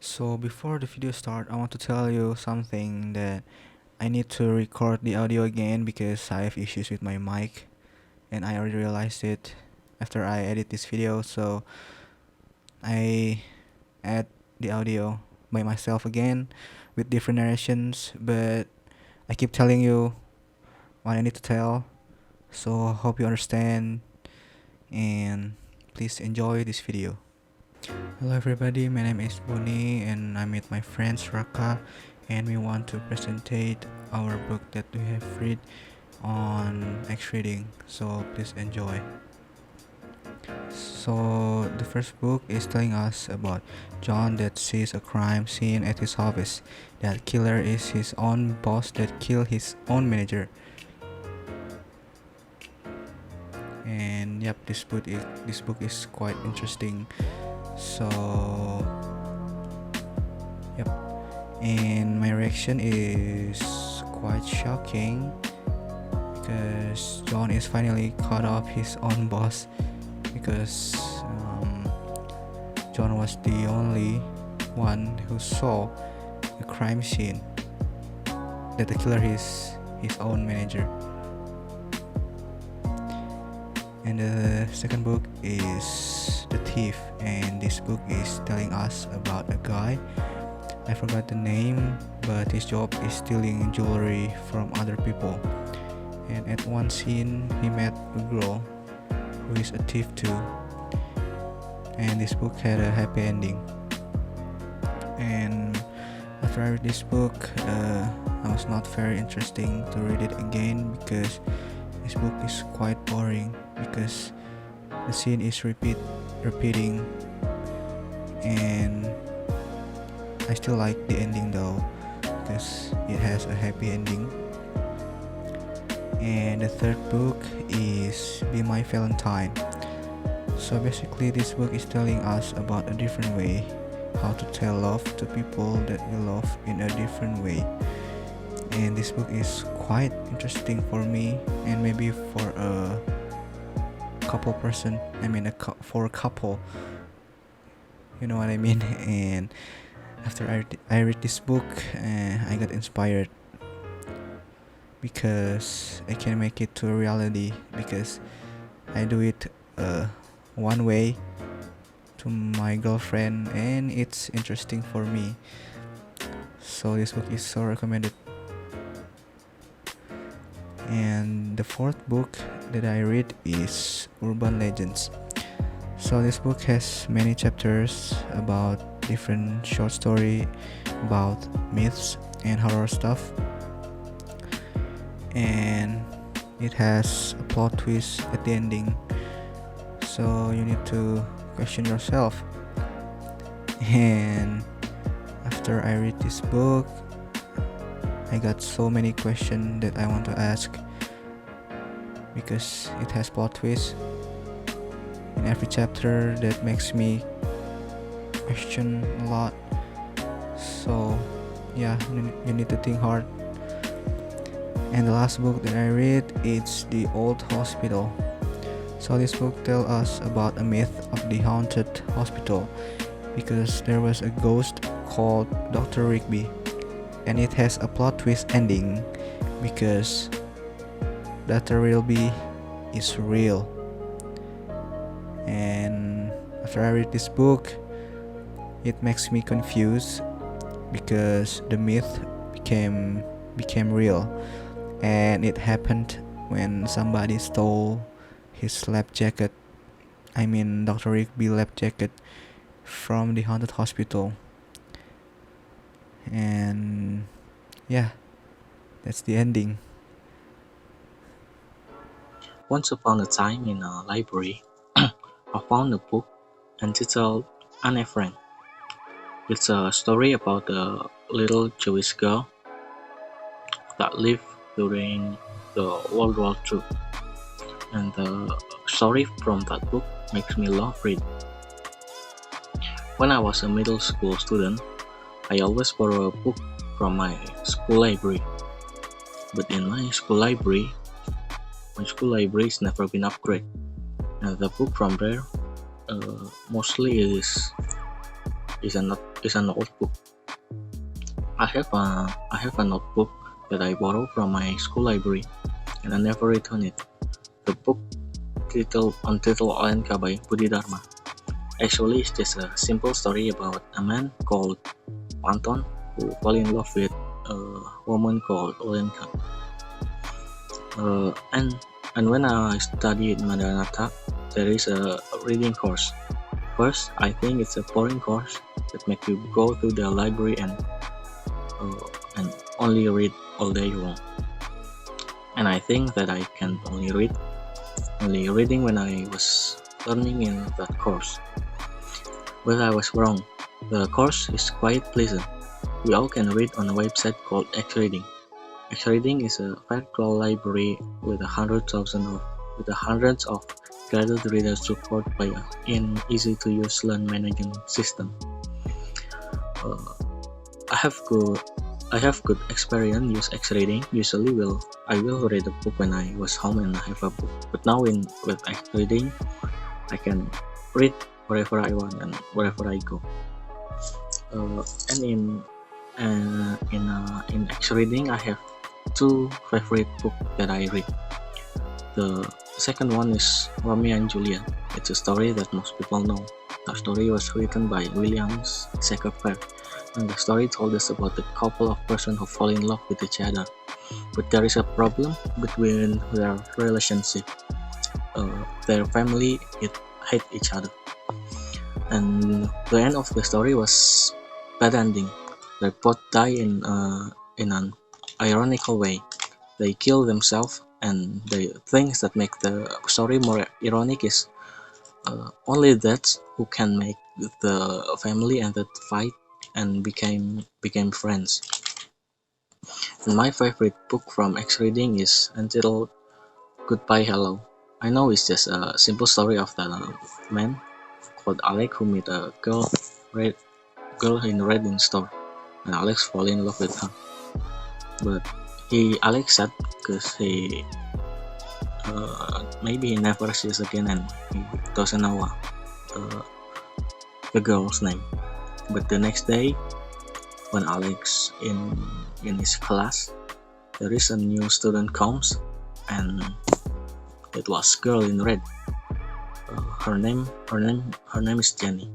So before the video start, I want to tell you something that I need to record the audio again because I have issues with my mic and I already realized it after I edit this video. So I add the audio by myself again with different narrations, but I keep telling you what I need to tell. So hope you understand and please enjoy this video. Hello everybody, my name is Boni and I'm with my friends Raka, and we want to presentate our book that we have read on X reading, so please enjoy. So the first book is telling us about John that sees a crime scene at his office. That killer is his own boss that killed his own manager. And yep, this book is quite interesting. So yep, and my reaction is quite shocking because John is finally caught up his own boss, because John was the only one who saw the crime scene that the killer is his own manager. And the second book is The Thief, and this book is telling us about a guy, I forgot the name, but his job is stealing jewelry from other people. And at one scene he met a girl who is a thief too, and this book had a happy ending. And after I read this book, I was not very interesting to read it again because this book is quite boring, because the scene is repeating, and I still like the ending though because it has a happy ending. And the third book is Be My Valentine. So basically this book is telling us about a different way how to tell love to people that you love in a different way. And this book is quite interesting for me, and maybe for a couple person, for a couple, you know what I mean. And after I read this book, I got inspired because I can make it to a reality, because I do it one way to my girlfriend and it's interesting for me. So this book is so recommended. And the fourth book that I read is Urban Legends. So this book has many chapters about different short story about myths and horror stuff, and it has a plot twist at the ending, so you need to question yourself. And after I read this book, I got so many questions that I want to ask, because it has plot twists in every chapter that makes me question a lot. So yeah, you need to think hard. And the last book that I read is The Old Hospital. So this book tells us about a myth of the haunted hospital, because there was a ghost called Dr. Rigby, and it has a plot twist ending because Dr. Rigby is real. And after I read this book, it makes me confused because the myth became real, and it happened when somebody stole his lab jacket, Dr. Rigby lab jacket, from the haunted hospital. And yeah, that's the ending. Once upon a time in a library, I found a book entitled Anne Frank. It's a story about a little Jewish girl that lived during the World War II. And the story from that book makes me love reading. When I was a middle school student, I always borrow a book from my school library. But in my school library has never been upgraded. And the book from there mostly is is a notebook. I have a notebook that I borrowed from my school library, and I never return it. The book titled Olenka by Budi Dharma. Actually, it's just a simple story about a man called Anton who fell in love with a woman called Olenka. And when I studied Madanatha, there is a reading course. First, I think it's a boring course that make you go to the library and only read all day long. And I think that I can only reading when I was learning in that course. But I was wrong. The course is quite pleasant. We all can read on a website called X Reading. X Reading is a virtual library with hundreds of guided reader support by an easy-to-use learn management system. I have good experience use X Reading. Usually, I will read a book when I was home and I have a book. But now with X Reading, I can read wherever I want and wherever I go. And in X Reading, I have two favorite books that I read. The second one is Romeo and Juliet. It's a story that most people know. The story was written by William Shakespeare, and the story told us about a couple of persons who fall in love with each other. But there is a problem between their relationship. Their family hate each other, and the end of the story was bad ending. They both die in an ironical way. They kill themselves, and the things that make the story more ironic is only that who can make the family and that fight and became friends. And my favorite book from X Reading is entitled Goodbye Hello. I know it's just a simple story of the man called Alex who meet a girl in red in store, and Alex fall in love with her. But Alex sad because maybe he never sees again and he doesn't know the girl's name. But the next day, when Alex in his class, there is a new student comes, and it was girl in red. Her name is Jenny.